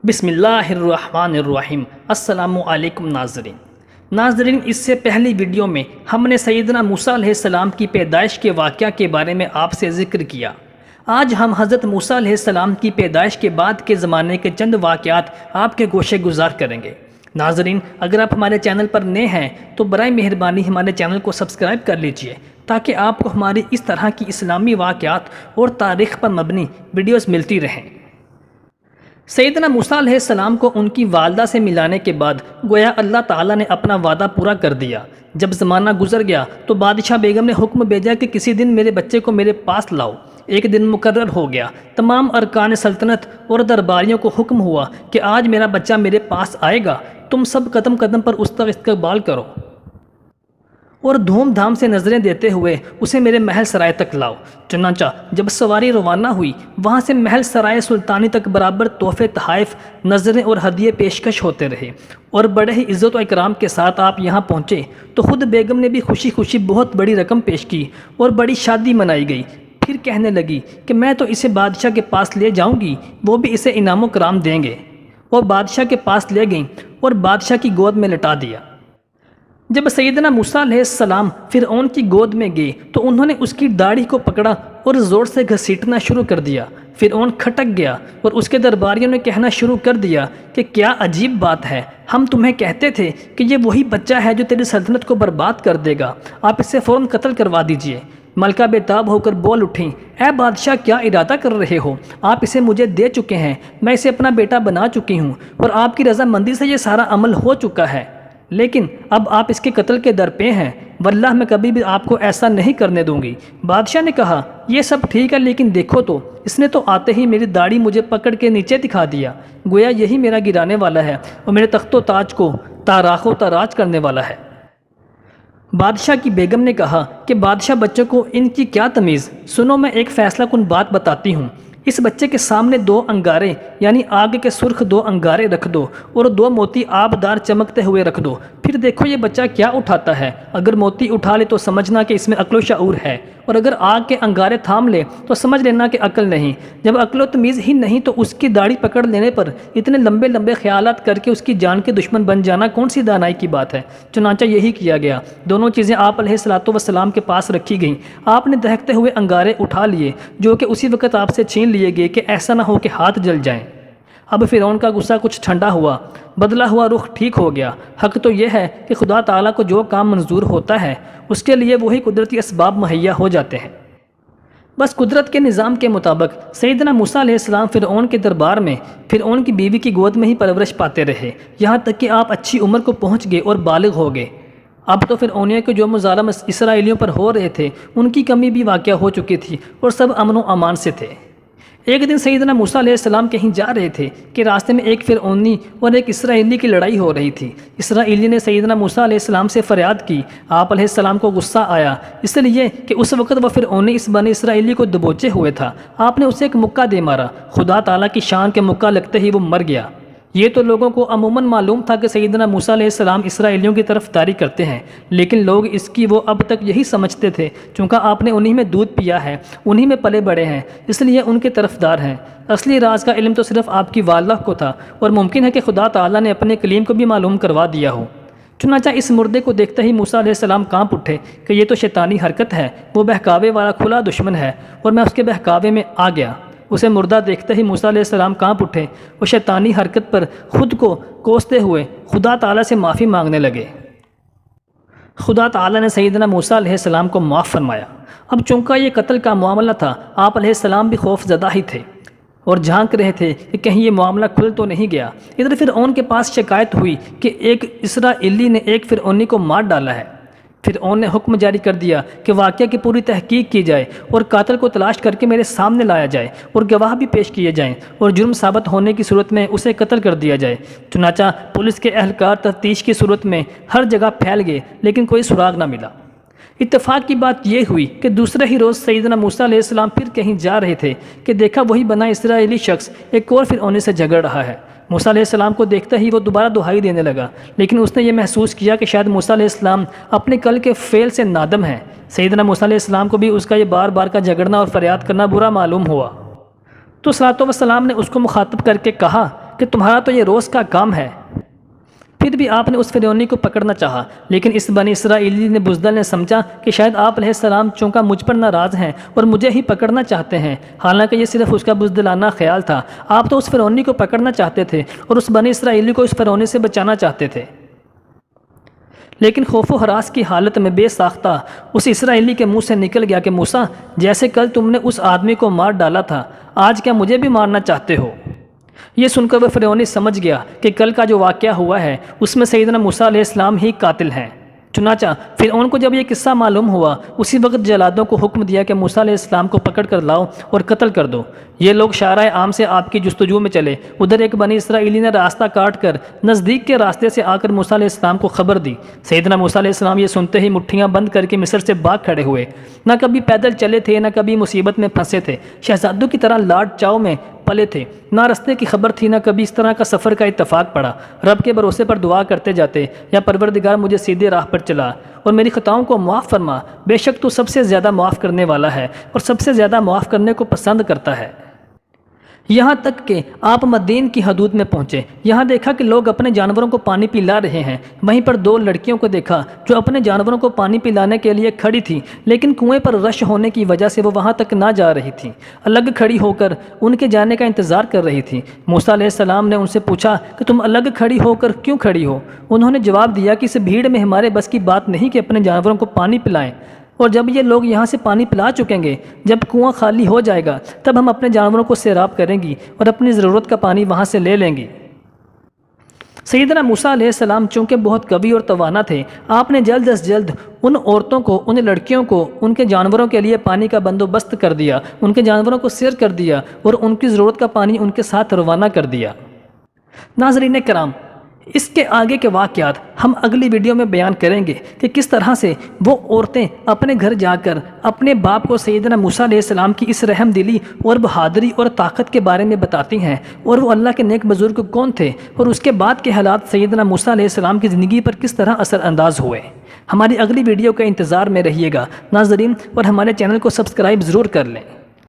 بسم اللہ الرحمن الرحیم۔ السلام علیکم ناظرین، اس سے پہلی ویڈیو میں ہم نے سیدنا موسیٰ علیہ السلام کی پیدائش کے واقعہ کے بارے میں آپ سے ذکر کیا۔ آج ہم حضرت موسیٰ علیہ السلام کی پیدائش کے بعد کے زمانے کے چند واقعات آپ کے گوشے گزار کریں گے۔ ناظرین، اگر آپ ہمارے چینل پر نئے ہیں تو برائے مہربانی ہمارے چینل کو سبسکرائب کر لیجئے تاکہ آپ کو ہماری اس طرح کی اسلامی واقعات اور تاریخ پر مبنی ویڈیوز ملتی رہیں۔ سیدنا موسیٰ علیہ السلام کو ان کی والدہ سے ملانے کے بعد گویا اللہ تعالیٰ نے اپنا وعدہ پورا کر دیا۔ جب زمانہ گزر گیا تو بادشاہ بیگم نے حکم بھیجا کہ کسی دن میرے بچے کو میرے پاس لاؤ۔ ایک دن مقرر ہو گیا۔ تمام ارکان سلطنت اور درباریوں کو حکم ہوا کہ آج میرا بچہ میرے پاس آئے گا، تم سب قدم قدم پر اس کا استقبال کرو اور دھوم دھام سے نظریں دیتے ہوئے اسے میرے محل سرائے تک لاؤ۔ چنانچہ جب سواری روانہ ہوئی، وہاں سے محل سرائے سلطانی تک برابر تحفے، تحائف، نظریں اور ہدیے پیشکش ہوتے رہے، اور بڑے ہی عزت و اکرام کے ساتھ آپ یہاں پہنچے تو خود بیگم نے بھی خوشی خوشی بہت بڑی رقم پیش کی اور بڑی شادی منائی گئی۔ پھر کہنے لگی کہ میں تو اسے بادشاہ کے پاس لے جاؤں گی، وہ بھی اسے انعام و کرام دیں گے۔ وہ بادشاہ کے پاس لے گئیں اور بادشاہ کی گود میں لٹا دیا۔ جب سیدنا موسیٰ علیہ السلام فرعون کی گود میں گئے تو انہوں نے اس کی داڑھی کو پکڑا اور زور سے گھسیٹنا شروع کر دیا۔ فرعون کھٹک گیا اور اس کے درباریوں نے کہنا شروع کر دیا کہ کیا عجیب بات ہے، ہم تمہیں کہتے تھے کہ یہ وہی بچہ ہے جو تیری سلطنت کو برباد کر دے گا، آپ اسے فوراً قتل کروا دیجئے۔ ملکہ بے تاب ہو کر بول اٹھیں، اے بادشاہ، کیا ارادہ کر رہے ہو؟ آپ اسے مجھے دے چکے ہیں، میں اسے اپنا بیٹا بنا چکی ہوں اور آپ کی رضامندی سے یہ سارا عمل ہو چکا ہے، لیکن اب آپ اس کے قتل کے درپے ہیں، واللہ میں کبھی بھی آپ کو ایسا نہیں کرنے دوں گی۔ بادشاہ نے کہا، یہ سب ٹھیک ہے، لیکن دیکھو تو اس نے تو آتے ہی میری داڑھی مجھے پکڑ کے نیچے دکھا دیا، گویا یہی میرا گرانے والا ہے اور میرے تخت و تاج کو تاراخ و تاراج کرنے والا ہے۔ بادشاہ کی بیگم نے کہا کہ بادشاہ، بچوں کو ان کی کیا تمیز؟ سنو، میں ایک فیصلہ کن بات بتاتی ہوں۔ اس بچے کے سامنے 2 انگارے یعنی آگ کے سرخ 2 انگارے رکھ دو اور 2 موتی آبدار چمکتے ہوئے رکھ دو، پھر دیکھو یہ بچہ کیا اٹھاتا ہے۔ اگر موتی اٹھا لے تو سمجھنا کہ اس میں عقل و شعور ہے، اور اگر آگ کے انگارے تھام لے تو سمجھ لینا کہ عقل نہیں۔ جب عقل و تمیز ہی نہیں تو اس کی داڑھی پکڑ لینے پر اتنے لمبے لمبے خیالات کر کے اس کی جان کے دشمن بن جانا کون سی دانائی کی بات ہے؟ چنانچہ یہی کیا گیا۔ دونوں چیزیں آپ علیہ السلام کے پاس رکھی گئیں۔ آپ نے دہکتے ہوئے انگارے اٹھا لیے جو کہ اسی وقت آپ سے چھین لیے گئے کہ ایسا نہ ہو کہ ہاتھ جل جائیں۔ اب فرعون کا غصہ کچھ ٹھنڈا ہوا، بدلا ہوا رخ ٹھیک ہو گیا۔ حق تو یہ ہے کہ خدا تعالیٰ کو جو کام منظور ہوتا ہے اس کے لیے وہی قدرتی اسباب مہیا ہو جاتے ہیں۔ بس قدرت کے نظام کے مطابق سیدنا موسیٰ علیہ السلام فرعون کے دربار میں فرعون کی بیوی کی گود میں ہی پرورش پاتے رہے، یہاں تک کہ آپ اچھی عمر کو پہنچ گئے اور بالغ ہو گئے۔ اب تو فرعونیوں کے جو مظالم اسرائیلیوں پر ہو رہے تھے ان کی کمی بھی واقع ہو چکی تھی اور سب امن و امان سے تھے۔ ایک دن سیدنا موسیٰ علیہ السلام کہیں جا رہے تھے کہ راستے میں ایک فرعونی اور ایک اسرائیلی کی لڑائی ہو رہی تھی۔ اسرائیلی نے سیدنا موسیٰ علیہ السلام سے فریاد کی۔ آپ علیہ السلام کو غصہ آیا، اس لیے کہ اس وقت وہ فرعونی اس بنی اسرائیلی کو دبوچے ہوئے تھا۔ آپ نے اسے ایک مکہ دے مارا، خدا تعالیٰ کی شان کے مکہ لگتے ہی وہ مر گیا۔ یہ تو لوگوں کو عموماً معلوم تھا کہ سیدنا موسیٰ علیہ السلام اسرائیلیوں کی طرف داری کرتے ہیں، لیکن لوگ اس کی وہ اب تک یہی سمجھتے تھے چونکہ آپ نے انہی میں دودھ پیا ہے، انہی میں پلے بڑے ہیں، اس لیے ان کے طرفدار ہیں۔ اصلی راز کا علم تو صرف آپ کی والدہ کو تھا، اور ممکن ہے کہ خدا تعالیٰ نے اپنے کلیم کو بھی معلوم کروا دیا ہو۔ چنانچہ اس مردے کو دیکھتے ہی موسیٰ علیہ السلام کانپ اٹھے کہ یہ تو شیطانی حرکت ہے، وہ بہکاوے والا کھلا دشمن ہے اور میں اس کے بہکاوے میں آ گیا۔ اسے مردہ دیکھتے ہی موسیٰ علیہ السلام کانپ اٹھے اور شیطانی حرکت پر خود کو کوستے ہوئے خدا تعالیٰ سے معافی مانگنے لگے۔ خدا تعالیٰ نے سیدنا موسیٰ علیہ السلام کو معاف فرمایا۔ اب چونکہ یہ قتل کا معاملہ تھا، آپ علیہ السلام بھی خوف زدہ ہی تھے اور جھانک رہے تھے کہ کہیں یہ معاملہ کھل تو نہیں گیا۔ ادھر فرعون کے پاس شکایت ہوئی کہ ایک اسرائیلی نے ایک فرعونی کو مار ڈالا ہے۔ فرعون نے حکم جاری کر دیا کہ واقعہ کی پوری تحقیق کی جائے اور قاتل کو تلاش کر کے میرے سامنے لایا جائے اور گواہ بھی پیش کیے جائیں اور جرم ثابت ہونے کی صورت میں اسے قتل کر دیا جائے۔ چنانچہ پولیس کے اہلکار تفتیش کی صورت میں ہر جگہ پھیل گئے لیکن کوئی سراغ نہ ملا۔ اتفاق کی بات یہ ہوئی کہ دوسرے ہی روز سیدنا موسیٰ علیہ السلام پھر کہیں جا رہے تھے کہ دیکھا وہی بنا اسرائیلی شخص ایک اور فرعونی سے جھگڑ رہا ہے۔ موسیٰ علیہ السلام کو دیکھتے ہی وہ دوبارہ دہائی دینے لگا، لیکن اس نے یہ محسوس کیا کہ شاید موسیٰ علیہ السلام اپنے کل کے فعل سے نادم ہیں۔ سیدنا موسیٰ علیہ السلام کو بھی اس کا یہ بار بار کا جھگڑنا اور فریاد کرنا برا معلوم ہوا، تو صلوات و سلام نے اس کو مخاطب کر کے کہا کہ تمہارا تو یہ روز کا کام ہے۔ پھر بھی آپ نے اس فرعونی کو پکڑنا چاہا، لیکن اس بنی اسرائیلی نے بزدل نے سمجھا کہ شاید آپ علیہ السلام چونکہ مجھ پر ناراض ہیں اور مجھے ہی پکڑنا چاہتے ہیں، حالانکہ یہ صرف اس کا بزدلانہ خیال تھا۔ آپ تو اس فرعونی کو پکڑنا چاہتے تھے اور اس بنی اسرائیلی کو اس فرعونی سے بچانا چاہتے تھے۔ لیکن خوف و ہراس کی حالت میں بے ساختہ اس اسرائیلی کے منہ سے نکل گیا کہ موسیٰ، جیسے کل تم نے اس آدمی کو مار ڈالا تھا، آج کیا مجھے بھی مارنا چاہتے ہو؟ یہ سن کر وہ فرعونی سمجھ گیا کہ کل کا جو واقعہ ہوا ہے اس میں سیدنا موسیٰ علیہ السلام ہی قاتل ہیں۔ چنانچہ فرعون کو جب یہ قصہ معلوم ہوا، اسی وقت جلادوں کو حکم دیا کہ موسیٰ علیہ السلام کو پکڑ کر لاؤ اور قتل کر دو۔ یہ لوگ شارع عام سے آپ کی جستجو میں چلے۔ ادھر ایک بنی اسرائیلی نے راستہ کاٹ کر نزدیک کے راستے سے آ کر موسیٰ علیہ السلام کو خبر دی۔ سیدنا موسیٰ علیہ السلام یہ سنتے ہی مٹھیاں بند کر کے مصر سے بھاگ کھڑے ہوئے۔ نہ کبھی پیدل چلے تھے، نہ کبھی مصیبت میں پھنسے تھے، شہزادوں کی طرح لاڈ چاؤ میں پلے تھے، نہ رستے کی خبر تھی، نہ کبھی اس طرح کا سفر کا اتفاق پڑا۔ رب کے بھروسے پر دعا کرتے جاتے، یا پروردگار مجھے سیدھے راہ پر چلا اور میری خطاؤں کو معاف فرما، بے شک تو سب سے زیادہ معاف کرنے والا ہے اور سب سے زیادہ معاف کرنے کو پسند کرتا ہے۔ یہاں تک کہ آپ مدین کی حدود میں پہنچے، یہاں دیکھا کہ لوگ اپنے جانوروں کو پانی پلا رہے ہیں۔ وہیں پر دو لڑکیوں کو دیکھا جو اپنے جانوروں کو پانی پلانے کے لیے کھڑی تھیں، لیکن کنویں پر رش ہونے کی وجہ سے وہ وہاں تک نہ جا رہی تھیں، الگ کھڑی ہو کر ان کے جانے کا انتظار کر رہی تھیں۔ موسیٰ علیہ السلام نے ان سے پوچھا کہ تم الگ کھڑی ہو کر کیوں کھڑی ہو؟ انہوں نے جواب دیا کہ اس بھیڑ میں ہمارے بس کی بات نہیں کہ اپنے جانوروں کو پانی پلائیں، اور جب یہ لوگ یہاں سے پانی پلا چکیں گے، جب کنواں خالی ہو جائے گا، تب ہم اپنے جانوروں کو سیراب کریں گی اور اپنی ضرورت کا پانی وہاں سے لے لیں گے۔ سیدنا موسیٰ علیہ السلام چونکہ بہت قوی اور توانا تھے، آپ نے جلد از جلد ان عورتوں کو، ان لڑکیوں کو ان کے جانوروں کے لیے پانی کا بندوبست کر دیا، ان کے جانوروں کو سیر کر دیا اور ان کی ضرورت کا پانی ان کے ساتھ روانہ کر دیا۔ ناظرین کرام، اس کے آگے کے واقعات ہم اگلی ویڈیو میں بیان کریں گے کہ کس طرح سے وہ عورتیں اپنے گھر جا کر اپنے باپ کو سیدنا موسیٰ علیہ السلام کی اس رحم دلی اور بہادری اور طاقت کے بارے میں بتاتی ہیں، اور وہ اللہ کے نیک بزرگ کون تھے، اور اس کے بعد کے حالات سیدنا موسیٰ علیہ السلام کی زندگی پر کس طرح اثر انداز ہوئے۔ ہماری اگلی ویڈیو کا انتظار میں رہیے گا ناظرین، اور ہمارے چینل کو سبسکرائب ضرور کر لیں۔